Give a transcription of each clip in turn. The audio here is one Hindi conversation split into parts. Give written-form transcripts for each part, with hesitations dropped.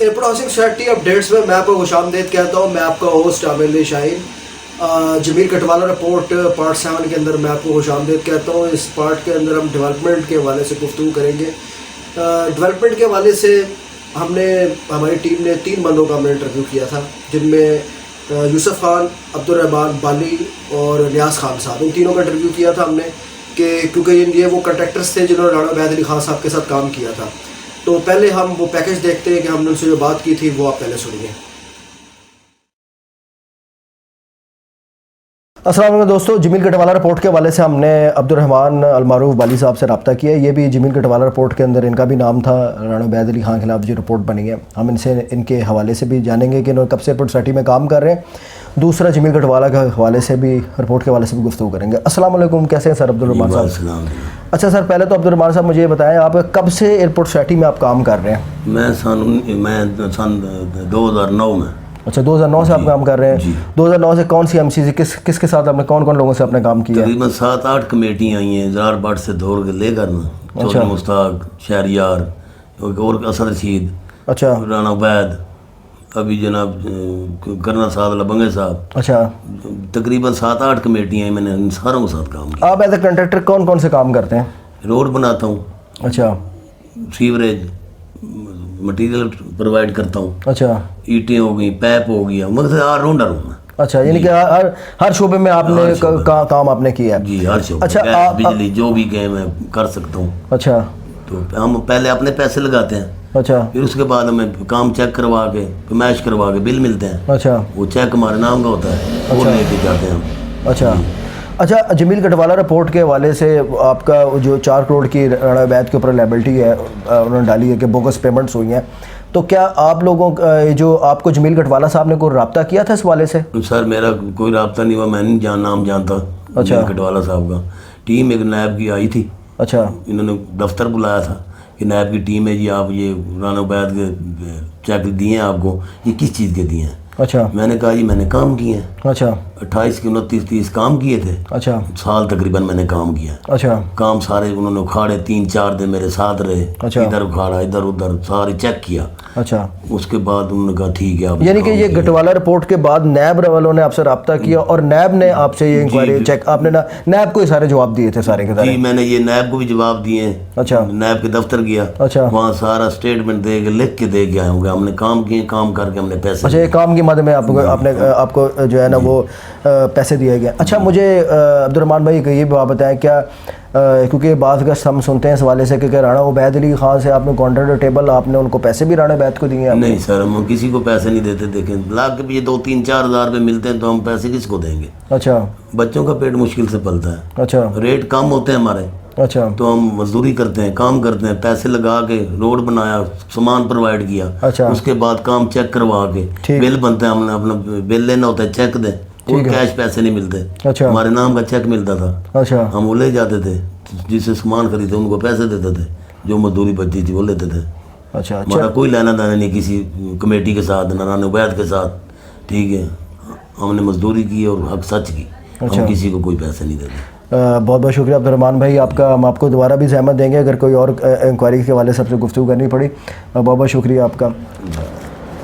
एयरपोर्ट हाउसिंग सोसाइटी अपडेट्स में मैं आपको खुशामदीद कहता हूँ। मैं आपका host Aamir Shaheen. Jameel Katwala report part 7 के अंदर मैं आपको खुशामदीद कहता हूँ। इस पार्ट के अंदर हम डेवलपमेंट के हवाले से गुफ्तगू करेंगे। डेवलपमेंट के हवाले से हमारी टीम ने 3 बंदों का हमने इंटरव्यू किया था, जिनमें यूसुफ खान, अब्दुर्रहमान बाली और नियाज़ खान साहब, इन तीनों का इंटरव्यू किया था हमने कि क्योंकि ये वो कॉन्ट्रैक्टर्स थे जिन्होंने राणा उबैद अली खान साहब के साथ काम किया था। तो पहले हम वो पैकेज देखते हैं कि हमने उनसे जो बात की थी वो आप पहले सुनिए। अस्सलाम वालेकुम दोस्तों, जमील कटवाला रिपोर्ट के हवाले से हमने अब्दुर्रहमान अलमारूफ बाली साहब से रब्ता किया। ये भी जमील कटवाला रिपोर्ट के अंदर इनका भी नाम था। राणा उबैद अली खान के खिलाफ जो रिपोर्ट बनी है, हम इनसे इनके हवाले से भी जानेंगे कि इन्होंने कब से एयरपोर्ट सोसाइटी में काम कर रहे हैं। दूसरा जमील कटवाला के हवाले से भी, रिपोर्ट के हवाले से भी गुफ्तगू करेंगे। अस्सलाम वालेकुम, कैसे हैं सर अब्दुर्रहमान साहब? अच्छा सर, पहले तो अब्दुर्रहमान साहब मुझे ये बताएं, आप कब से एयरपोर्ट सोसाइटी में आप काम कर रहे हैं? मैं सन 2009 में। अच्छा, 2009 से आप काम कर रहे हैं। 2009 से कौन सी एमसी से किसके साथ आपने कौन लोगों से आपने काम किया? तकरीबन 7-8 कमेटियाँ आई हैं, जार बाट से दौड़ के लेकर ना, चौधरी मुश्ताक, शहरियार और असद रशीद, अच्छा, राणा उबैद, अभी जनाब करना साहब, लबंगे साहब, अच्छा, तकरीबन 7-8 कमेटियाँ हैं। मैंने इन सारों के साथ काम किया। आप एज ए कॉन्ट्रैक्टर कौन से काम करते हैं? रोड बनाता हूँ, अच्छा, सीवरेज मटेरियल प्रोवाइड करता हूँ, अच्छा, ईंटें हो गई, पैप हो गया, मतलब ऑलराउंडर हूँ मैं। अच्छा, यानी कि हर शोबे में आपने काम आपने किया है? जी, हर शोबे। अच्छा, बिजली जो भी गए मैं कर सकता हूँ। अच्छा, तो हम पहले अपने पैसे लगाते हैं, अच्छा, फिर उसके बाद हमें काम चेक करवा के, मैच करवा के बिल मिलते हैं। अच्छा, वो चेक हमारे नाम का होता है, वो लेके जाते हैं हम। अच्छा, जमील कटवाला रिपोर्ट के हवाले से आपका जो 4 करोड़ की राणा उबैद के ऊपर लायबिलिटी है उन्होंने डाली है कि बोगस पेमेंट्स हुई हैं, तो क्या आप लोगों जो आपको जमील कटवाला साहब ने कोई रब्ता किया था इस हवाले से? सर, मेरा कोई रब्ता नहीं हुआ, मैं नहीं नाम जानता। अच्छा, कटवाला साहब का टीम एक नायब की आई थी। अच्छा, इन्होंने दफ्तर बुलाया था कि नायब की टीम है जी, आप ये राणा उबैद के चेक दिए हैं आपको, ये किस चीज़ के दिए हैं? अच्छा, मैंने कहा जी मैंने काम किए हैं। अच्छा, 28 के 29-30 काम किए थे। अच्छा, साल तकरीबन मैंने काम किया। अच्छा, काम सारे उन्होंने उखाड़े, 3-4 दिन मेरे साथ रहे। अच्छा, इधर उखाड़ा, इधर उधर सारे चेक किया। अच्छा, उसके बाद उन्होंने कहा ठीक है आप। यानी कि ये कटवाला रिपोर्ट के बाद नैब वालों ने आपसे रब्ता किया और नैब ने आपसे ये इंक्वायरी चेक, आपने ना नैब को ही सारे जवाब दिए थे सारे के सारे? जी, मैंने ये नैब को भी जवाब दिए हैं। अच्छा, नैब के दफ्तर गया, अच्छा, वहाँ सारा स्टेटमेंट दे के लिख के दे के आए होंगे, हमने काम किए, काम करके हमने पैसे। अच्छा, ये काम की मद में आपको जो है ना वो पैसे दिए गए। अच्छा, मुझे अब्दुर्रहमान भाई ये बात बताएं, क्या क्योंकि बात का हम सुनते हैं इस हवाले से कि राणा उबैद अली खान से आपने कॉन्ट्रैक्ट टेबल, आपने उनको पैसे भी राणा उबैद को दिए हैं? नहीं सर, हम किसी को पैसे नहीं देते। देखें, लाख के भी 2-3-4 हज़ार रुपये मिलते हैं तो हम पैसे किसको देंगे? अच्छा, बच्चों का पेट मुश्किल से पलता है। अच्छा, रेट कम होते हैं हमारे। अच्छा, तो हम मजदूरी करते हैं, काम करते हैं, पैसे लगा के रोड बनाया, सामान प्रोवाइड किया। अच्छा, उसके बाद काम चेक करवा के बिल बनते हैं, हमने अपना बिल लेना होता है, चेक दें, कोई कैश पैसे नहीं मिलते। अच्छा, हमारे नाम का चेक मिलता था। अच्छा, हम वो ले जाते थे, जिससे सामान खरीदते उनको पैसे देते थे, जो मजदूरी बचती थी वो लेते थे। अच्छा, हमारा कोई लेना देना नहीं किसी कमेटी के साथ, ना राणा उबैद के साथ। ठीक है, हमने मजदूरी की और हक सच की। हम किसी को कोई पैसे नहीं देते। बहुत बहुत शुक्रिया अब्दुर्रहमान भाई आपका। हम आपको दोबारा भी ज़हमत देंगे अगर कोई और इंक्वायरी के हवाले से आपसे गुफ्तगू करनी पड़ी। बहुत बहुत शुक्रिया आपका।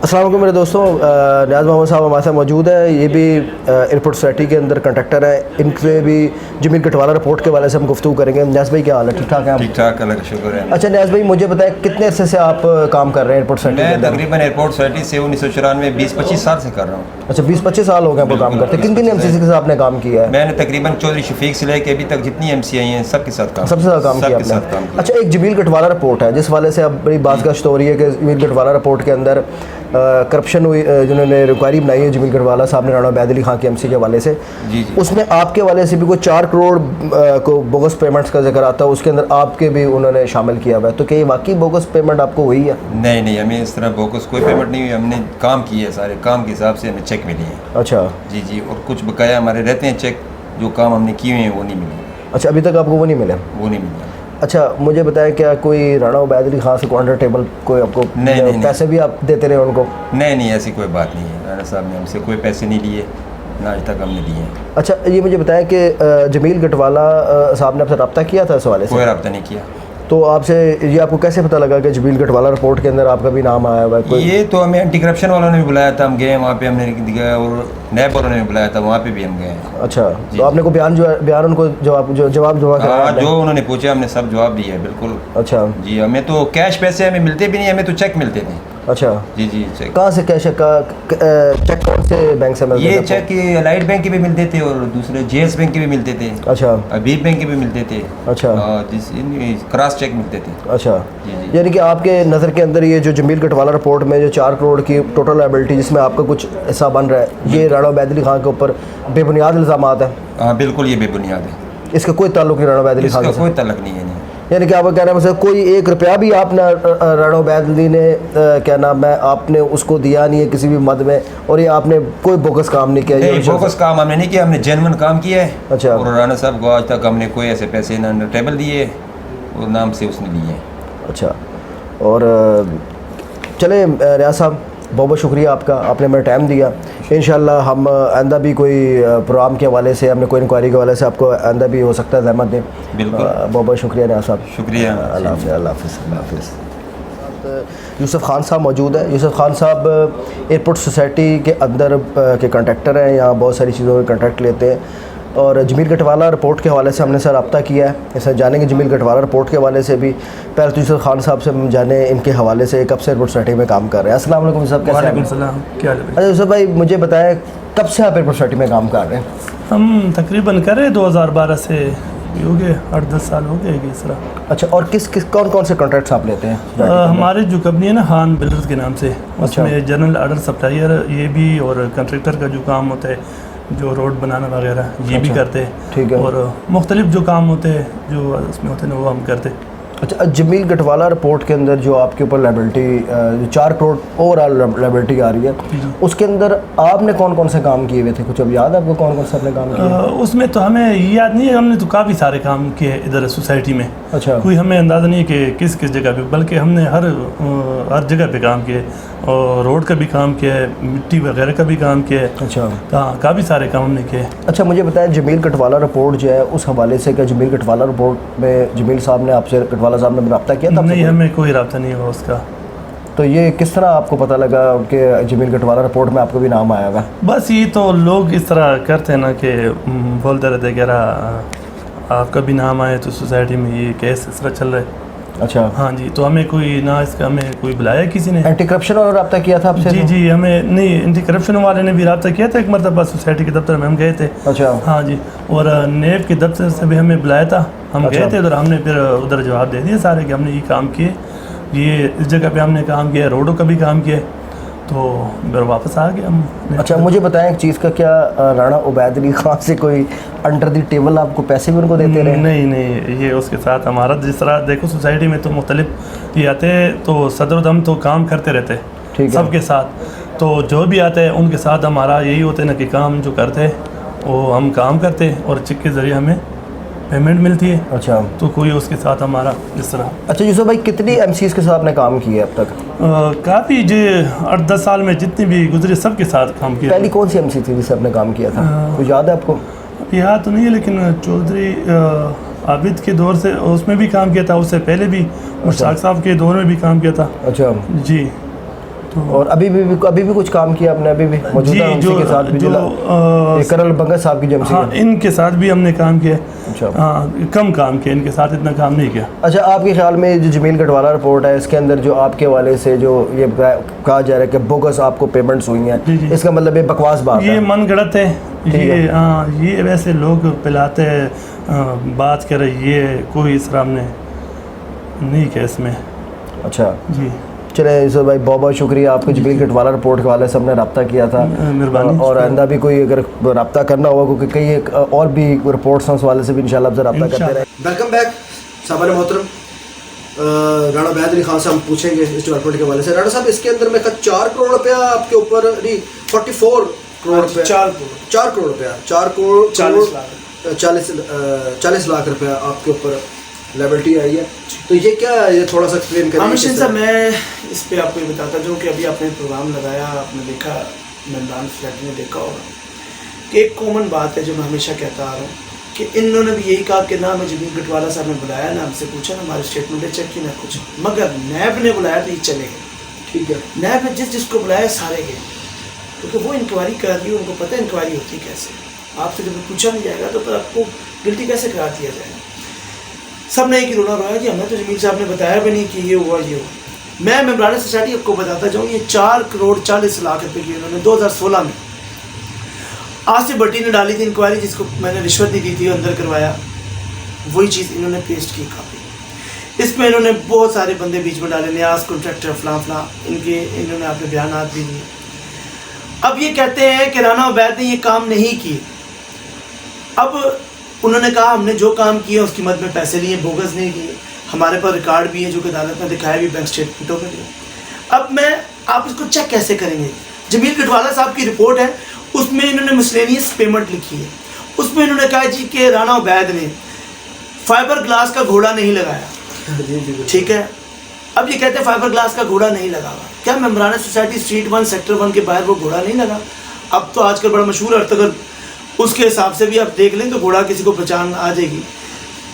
अस्सलाम वालेकुम मेरे दोस्तों, नियाज़ मोहम्मद साहब हमारे साथ मौजूद है। ये भी एयरपोर्ट सोसाइटी के अंदर कंट्रैक्टर है। इनसे भी जमील कटवाला रिपोर्ट के हवाले से हम गुफ्तगू करेंगे। नियाज़ भाई क्या हाल है? ठीक ठाक है? ठीक ठाक, अल्लाह का शुक्र है। अच्छा नियाज़ भाई, मुझे बताएं कितने अरसे से आप काम कर रहे हैं एयरपोर्ट सोसाइटी? मैं तकरीबन एयरपोर्ट सोसाइटी से 1994 20-25 साल से कर रहा हूँ। अच्छा, 20-25 साल हो गए आपको काम करते? किन एमसी के साथ आपने काम किया है? मैंने तकरीबन चौधरी शफीक से लेकर अभी तक जितनी एमसी आई हैं सबके साथ काम, सबसे ज़्यादा काम किया आपने। अच्छा, एक जमील कटवाला रिपोर्ट है जिस वाले से अब बड़ी बात हो रही है कि जमील कटवाला रिपोर्ट के अंदर करप्शन हुई, जिन्होंने इंक्वायरी बनाई है जमील कटवाला साहब ने राणा उबैद अली खान के एमसी के हवाले से। जी, उसमें आपके हवाले से भी कोई 4 करोड़ को बोगस पेमेंट्स का जिक्र आता है, उसके अंदर आपके भी उन्होंने शामिल किया हुआ है। तो क्या ये वाकई बोगस पेमेंट आपको हुई है? नहीं, हमें इस तरह बोगस कोई पेमेंट नहीं हुई। हमने काम किया है, सारे काम के हिसाब से हमें चेक मिले हैं। अच्छा, जी, और कुछ बकाया हमारे रहते हैं चेक, जो काम हमने किए हैं वो नहीं मिले। अच्छा, अभी तक आपको वो नहीं मिले? वो नहीं मिला। अच्छा, मुझे बताया क्या कोई राणा उबैद अली खान से कॉन्ट्रैक्ट टेबल कोई आपको नहीं, पैसे भी आप देते रहे उनको? नहीं, ऐसी कोई बात नहीं है। राणा साहब ने हमसे कोई पैसे नहीं लिए, ना आज तक हमने दिए हैं। अच्छा, ये मुझे बताया कि जमील कटवाला साहब ने आपसे रब्ता किया था इस हवाले से? कोई रब्ता नहीं किया। तो आपसे ये आपको कैसे पता लगा कि जमील कटवाला रिपोर्ट के अंदर आपका भी नाम आया हुआ है? कोई ये तो हमें एंटी करप्शन वालों ने भी बुलाया था, हम गए वहाँ पे, हमने दिखाया, और नैब वालों ने भी बुलाया था, वहाँ पे भी हम गए। अच्छा, तो आपने को बयान उनको जवाब हाँ, जो उन्होंने पूछा हमने सब जवाब दिया है, बिल्कुल। अच्छा जी, हमें तो कैश पैसे हमें मिलते भी नहीं, हमें तो चेक मिलते थे। अच्छा जी जी, चेक। कहाँ से कैश का चेक कौन से बैंक से मिलते ये चेक लाइट बैंक के भी मिलते थे और दूसरे जेएस बैंक के भी मिलते थे। अच्छा, अबीब बैंक के भी मिलते थे। अच्छा, क्रॉस चेक मिलते थे। अच्छा, जी जी। यानी कि आपके नज़र के अंदर ये जो जमील कटवाला रिपोर्ट में जो 4 करोड़ की टोटल लायबिलिटी जिसमें आपका कुछ हिस्सा बन रहा है, ये राणा उबैदुल्ला खान के ऊपर बेबुनियाद इल्ज़ामात है? हाँ बिल्कुल, ये बेबुनियाद है, इसका कोई ताल्लुक नहीं राणा उबैदुल्ला खान इसका से? कोई तल्लक नहीं है। नहीं, यानी कि आप कह रहे हैं मतलब कोई 1 रुपया भी आपने राणा उबैदुल्ला ने क्या नाम है आपने उसको दिया नहीं है किसी भी मद में, और ये आपने कोई बोगस काम नहीं किया? नहीं, बोगस काम हमने नहीं किया, हमने जेन्युइन काम किया है। अच्छा। और राणा साहब को आज तक हमने कोई ऐसे पैसे ना टेबल दिए और नाम से उसने लिए। अच्छा, और चले रियाज साहब, बहुत बहुत शुक्रिया आपका, आपने मेरा टाइम दिया। इंशाल्लाह हम आइंदा भी कोई प्रोग्राम के हवाले से, हमने कोई इंक्वायरी के हवाले से आपको आइंदा भी हो सकता है ज़हमत दें। बिल्कुल, बहुत बहुत शुक्रिया रियाज साहब, शुक्रिया। अल्लाह हाफ़िज़, अल्लाह हाफ़िज़, अल्लाह हाफ़िज़। यूसुफ़ खान साहब मौजूद है। यूसुफ़ खान साहब एयरपोर्ट सोसाइटी के अंदर के कॉन्ट्रैक्टर हैं, यहाँ बहुत सारी चीज़ों के कॉन्ट्रैक्ट लेते हैं, और जमील कटवाला रिपोर्ट के हवाले से हमने सर रब्ता किया है। ऐसा जानेंगे जमील कटवाला रिपोर्ट के हवाले से भी। पहले तो यूसुफ़ खान साहब से हम जाने इनके हवाले से कब से एयरपोर्ट सोसाइटी में काम कर रहे हैं। अस्सलाम वालेकुम साहब, कैसे हैं? सलाम, क्या हाल है? अच्छा यूसुफ़ भाई, मुझे बताएं कब से आप एयरपोर्ट सोसाइटी में काम कर रहे हैं? हम तकरीबन कर रहे 2012 से, हो गए 8-10 साल हो गए इस तरह। अच्छा, और किस कौन से कॉन्ट्रैक्ट्स आप लेते हैं? हमारी जो कंपनी है ना खान बिल्डर्स के नाम से, उसमें जनरल ऑर्डर सप्लायर ये भी, और कंट्रैक्टर का जो काम होता है, जो रोड बनाना वगैरह ये भी करते हैं। ठीक है। और मुख्तलिफ जो काम होते हैं जो उसमें होते हैं वो हम करते हैं। अच्छा, जमील कटवाला रिपोर्ट के अंदर जो आपके ऊपर लायबिलिटी 4 करोड़ ओवरऑल लायबिलिटी आ रही है, उसके अंदर आपने कौन कौन से काम किए हुए थे? कुछ अब याद है आपको कौन कौन से आपने काम किए? उसमें तो हमें ये याद नहीं है, हमने तो काफ़ी सारे काम किए इधर सोसाइटी में। अच्छा, कोई हमें अंदाज़ा नहीं है कि किस किस जगह पे, बल्कि हमने हर जगह पे काम किए, और रोड का भी काम किया है, मिट्टी वगैरह का भी काम किया है। अच्छा, हाँ, काफ़ी सारे काम हमने किए। अच्छा, मुझे बताएं जमील कटवाला रिपोर्ट जो है उस हवाले से, क्या जमील कटवाला रिपोर्ट में जमील साहब ने आपसे, कटवाला साहब ने रब्ता किया था? नहीं, हमें कोई रब्ता नहीं हुआ उसका। तो ये किस तरह आपको पता लगा कि जमील कटवाला रिपोर्ट में आपका भी नाम आया हुआ? बस ये तो लोग इस तरह करते हैं ना कि बोलते रहते कि आपका भी नाम आए तो सोसाइटी में ये केस इस तरह चल रहा है। अच्छा, हाँ जी, तो हमें कोई ना इसका हमें कोई बुलाया किसी ने। एंटी करप्शन वाला रब्ता किया था आपसे? जी जी, हमें नहीं, एंटी करप्शन वाले ने भी रब्ता किया था एक मरतबा, सोसाइटी के दफ्तर में हम गए थे। अच्छा, हाँ जी, और नेब के दफ्तर से भी हमें बुलाया था, हम गए थे उधर, हमने फिर उधर जवाब दे दिया सारे कि हमने ये काम किए, ये इस जगह पे हमने काम किया, रोडों का भी काम किया, तो फिर वापस आ गए हम। अच्छा, मुझे बताएं एक चीज़ का, क्या राणा उबैदुल्ला खान से कोई अंडर द टेबल आपको पैसे भी उनको देते रहे? नहीं नहीं, ये उसके साथ हमारा जिस तरह देखो सोसाइटी में तो मुख्तलिफ ये आते हैं, तो सदर हम तो काम करते रहते हैं, ठीक है, सबके साथ, तो जो भी आते हैं उनके साथ हमारा यही होता है ना कि काम जो करते हैं वो हम काम करते हैं, और चेक के ज़रिए हमें पेमेंट मिलती है। अच्छा, तो कोई उसके साथ हमारा इस तरह। अच्छा यूसुफ भाई, कितनी एमसीज के साथ आपने काम किया अब तक? काफ़ी जो 8-10 साल में जितनी भी गुजरे सबके साथ काम किया। पहली कौन सी एमसी थी जिससे आपने काम किया था, कुछ याद है आपको? याद तो नहीं है, लेकिन चौधरी आबिद के दौर से उसमें भी काम किया था, उससे पहले भी मुश्ताक साहब के दौर में भी काम किया था। अच्छा जी, तो और अभी भी कुछ काम किया आपने? अभी भी मौजूदा एमसी के साथ भी जो करल बंगा साहब की जो एमसी? हाँ, इनके साथ भी हमने काम किया। अच्छा, हाँ, कम काम किया, इनके साथ इतना काम नहीं किया। अच्छा, आपके ख्याल में जो जमील कटवाला रिपोर्ट है इसके अंदर जो आपके वाले से जो ये कहा जा रहा है कि बोगस आपको पेमेंट्स हुई हैं, इसका मतलब ये बकवास बात है? ये मन गढ़त है ये वैसे लोग पिलाते हैं, बात कर रहे, ये कोई इस तरह हमने नहीं किया इसमें। अच्छा जी, चले यूसुफ भाई, बहुत बहुत शुक्रिया आपको। जमील कटवाला रिपोर्ट के वाले से हमने रब्ता किया था, मेहरबानी। और आइंदा भी कोई अगर रब्ता करना होगा, क्योंकि कई और भी रिपोर्ट्स हैं उस वाले से भी इंशाल्लाह आपसे रब्ता करते रहे। वेलकम बैक साहब मोहतरम। राणा उबैदुल्ला खान से हम पूछेंगे इस डेवलपमेंट के वाले से। राणा साहब, इसके अंदर मैं 4 करोड़ रुपया आपके ऊपर, नहीं 44 करोड़ रुपया, 4 करोड़ रुपया, 4 करोड़ 40 लाख रुपया आपके ऊपर लायबिलिटी आई है, तो ये क्या है, ये थोड़ा सा एक्सप्लेन करें। मिशन साहब, मैं इस पे आपको ये बताता हूँ कि अभी आपने प्रोग्राम लगाया, आपने देखा, मेहमान फ्लैट में देखा होगा कि एक कॉमन बात है जो मैं हमेशा कहता आ रहा हूँ कि इन्होंने भी यही कहा कि ना हमें जमील कटवाला साहब ने बुलाया, ना हमसे पूछा, ना हमारे स्टेटमेंट चेक की, ना कुछ, मगर नैब ने बुलाया तो ये चले गए। ठीक है। नैब ने जिसको बुलाया सारे गए, क्योंकि वो इंक्वायरी कर रही है, उनको पता है इंक्वायरी होती कैसे। आपसे जब पूछा नहीं जाएगा तो फिर आपको गिल्टी कैसे करार दिया जाएगा। सब ने एक ही रोना रोया कि हमें तो जमील साहब ने बताया भी नहीं कि ये हुआ ये हुआ। मैं मेम्बरान सोसाइटी आपको बताता जाऊँ, ये 4 करोड़ 40 लाख रुपए की इन्होंने 2016 में आसिफ भट्टी ने डाली थी इंक्वायरी, जिसको मैंने रिश्वत नहीं दी थी, अंदर करवाया, वही चीज़ इन्होंने पेस्ट की काफ़ी। इसमें इन्होंने बहुत सारे बंदे बीच में डाले, न्याज कॉन्ट्रैक्टर फलां इन्होंने अपने बयान भी दिए। अब ये कहते हैं कि राना उबैद ने ये काम नहीं किए। अब उन्होंने कहा हमने जो काम किया उसकी मद में पैसे लिए, बोगस नहीं किए, हमारे पास रिकॉर्ड भी है जो कि अदालत में दिखाया भी, बैंक स्टेटमेंटों में भी। अब आप इसको चेक कैसे करेंगे? जमील कटवाला साहब की रिपोर्ट है, उसमें इन्होंने मिसलेनियस पेमेंट लिखी है। उसमें इन्होंने कहा जी कि राना उबैद ने फाइबर ग्लास का घोड़ा नहीं लगाया। ठीक है। अब ये कहते हैं फाइबर ग्लास का घोड़ा नहीं लगा। क्या मेम्बराना सोसाइटी स्ट्रीट 1 सेक्टर 1 के बाहर वो घोड़ा नहीं लगा? अब तो आजकल बड़ा मशहूर अर्थ, अगर उसके हिसाब से भी आप देख लें तो घोड़ा किसी को पहचान आ जाएगी।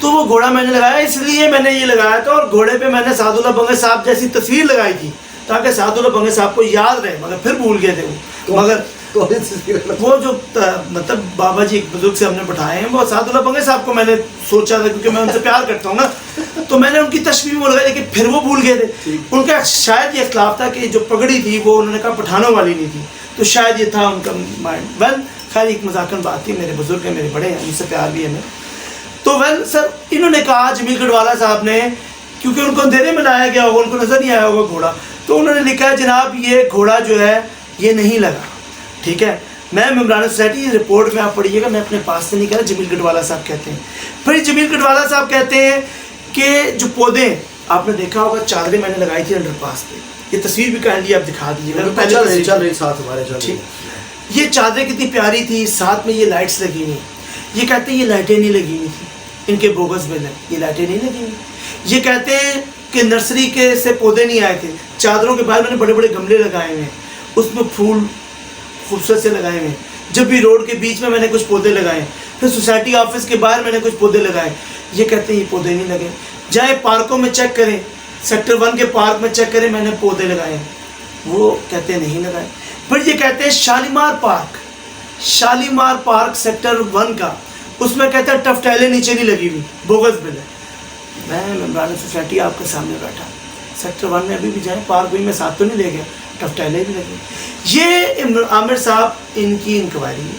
तो वो घोड़ा मैंने लगाया, इसलिए मैंने ये लगाया था, और घोड़े पे मैंने सादुल्ला बंगे साहब जैसी तस्वीर लगाई थी ताकि सादुल्ला बंगे साहब को याद रहे, मगर फिर भूल गए थे वो। मगर वो जो मतलब बाबा जी एक बुजुर्ग से हमने बैठाए हैं, वो सादुल्ला बंगे साहब को मैंने सोचा था, क्योंकि मैं उनसे प्यार करता हूँ ना, तो मैंने उनकी तस्वीर वो लगाई, लेकिन फिर वो भूल गए थे। उनका शायद ये इख्लाफ था कि जो पगड़ी थी वो उन्होंने कहा पठानों वाली नहीं थी, तो शायद ये था उनका माइंड। वेल खैर एक मजाकन बात थी, मेरे बुजुर्ग हैं, मेरे बड़े हैं, उनसे प्यार भी है हमें। तो वेल सर इन्होंने कहा जमील कटवाला साहब ने, क्योंकि उनको अंधेरे में लाया गया होगा, उनको नजर नहीं आया होगा घोड़ा, तो उन्होंने लिखा है जनाब ये घोड़ा जो है ये नहीं लगा। ठीक है। मैं मेम्बराना सोसाइटी रिपोर्ट में आप पढ़िएगा, मैं अपने पास से नहीं कह रहा, जमील कटवाला साहब कहते हैं। फिर जमील कटवाला साहब कहते हैं कि जो पौधे आपने देखा होगा, चादरें मैंने लगाई थी अंडरपास पे, ये तस्वीर भी काइंडली आप दिखा दीजिएगा। चल रही साथ हमारे चल रही। ये चादरें कितनी प्यारी थी, साथ में ये लाइट्स लगी हुई। ये कहते हैं ये लाइटें नहीं लगी हुई थी, इनके बोगस बिल है, ये लाइटें नहीं लगी हुई। ये कहते हैं कि नर्सरी के से पौधे नहीं आए थे, चादरों के बाहर मैंने बड़े बड़े गमले लगाए हुए हैं, उसमें फूल खूबसूरत से लगाए हुए हैं। जब भी रोड के बीच में मैंने कुछ पौधे लगाए, फिर सोसाइटी ऑफिस के बाहर मैंने कुछ पौधे लगाए। ये कहते हैं ये पौधे नहीं लगे। जाए पार्कों में चेक करें, सेक्टर 1 के पार्क में चेक करें, मैंने पौधे लगाए, वो कहते हैं नहीं लगाए। फिर ये कहते हैं शालीमार पार्क सेक्टर 1 का, उसमें कहते हैं टफ्टाइलें नीचे नहीं लगी हुई, बोगस बिल है। मैं मेम्बराना सोसाइटी आपके सामने बैठा, सेक्टर 1 में अभी भी जाए, पार्क भी मैं साथ तो नहीं ले गया, टफ्टाइलें भी लगी। ये आमिर साहब इनकी इंक्वायरी है,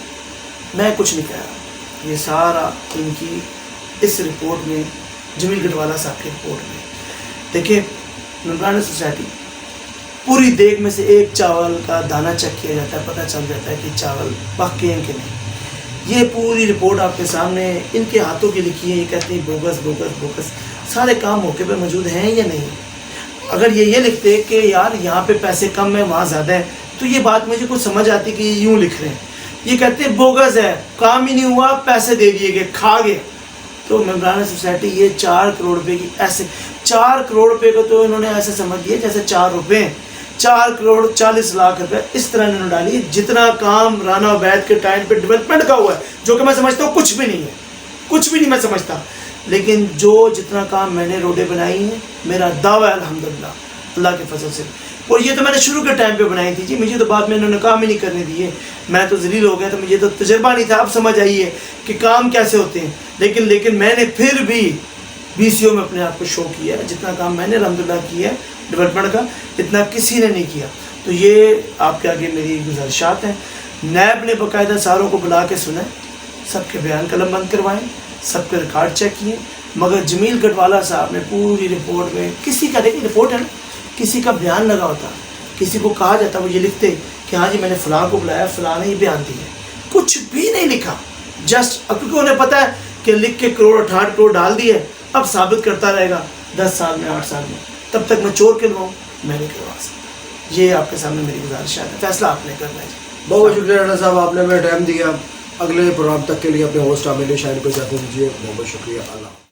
मैं कुछ नहीं कह रहा, ये सारा इनकी इस रिपोर्ट में, जमील कटवाला साहब की रिपोर्ट में। देखिए मेम्बराना सोसाइटी पूरी देग में से एक चावल का दाना चेक किया जाता है, पता चल जाता है कि चावल पके हैं कि नहीं। ये पूरी रिपोर्ट आपके सामने इनके हाथों की लिखी है। ये कहते हैं बोगस बोगस बोगस, सारे काम मौके पे मौजूद हैं या नहीं। अगर ये लिखते कि यार यहाँ पे पैसे कम है वहाँ ज़्यादा है, तो ये बात मुझे कुछ समझ आती कि ये यूँ लिख रहे हैं। ये कहते हैं बोगस है, काम ही नहीं हुआ, पैसे दे दिए गए, खा गए। तो मेम्बराना सोसाइटी ये 4 करोड़ रुपए की, ऐसे 4 करोड़ रुपए को तो इन्होंने ऐसे समझ लिया जैसे 4 रुपये, 4 करोड़ 40 लाख रुपए इस तरह इन्होंने डाली। जितना काम राना उबैद के टाइम पे डेवलपमेंट का हुआ है, जो कि मैं समझता हूँ कुछ भी नहीं है, कुछ भी नहीं मैं समझता, लेकिन जो जितना काम मैंने रोडें बनाई हैं, मेरा दावा है अल्हम्दुलिल्लाह अल्लाह के फजल से। और ये तो मैंने शुरू के टाइम पे बनाई थी जी, मुझे तो बाद में इन्होंने काम ही नहीं करने दिए, मैं तो जलील हो गया, तो मुझे तो तजर्बा नहीं था। अब समझ आई है कि काम कैसे होते हैं, लेकिन मैंने फिर भी BCO में अपने आप को शो किया। जितना काम मैंने अल्हम्दुलिल्लाह किया है डेवलपमेंट का, इतना किसी ने नहीं किया। तो ये आपके आगे मेरी गुजारिशात हैं। नैब ने बाकायदा सारों को बुला के सुना, सबके बयान कलम बंद करवाएं, सबके रिकॉर्ड चेक किए, मगर जमील कटवाला साहब ने पूरी रिपोर्ट में किसी का, देखिए रिपोर्ट है ना, किसी का बयान लगा होता, किसी को कहा जाता, वो ये लिखते कि हाँ जी मैंने फ़लाँ को बुलाया, फ़लाँ ने ये बयान दिया, कुछ भी नहीं लिखा। जस्ट क्योंकि उन्हें पता है कि लिख के करोड़ 68 करोड़ डाल दिए, अब साबित करता रहेगा 10 साल में 8 साल में, तब तक मैं चोर करवाऊँ, मैं नहीं करवा सकता। ये आपके सामने मेरी गुजारिश है, फैसला आपने करना है। बहुत शुक्रिया राणा साहब, आपने हमें टाइम दिया। अगले प्रोग्राम तक के लिए अपने होस्ट आमिर शाहीन को इजाज़त दीजिए। बहुत बहुत शुक्रिया। अल्लाह।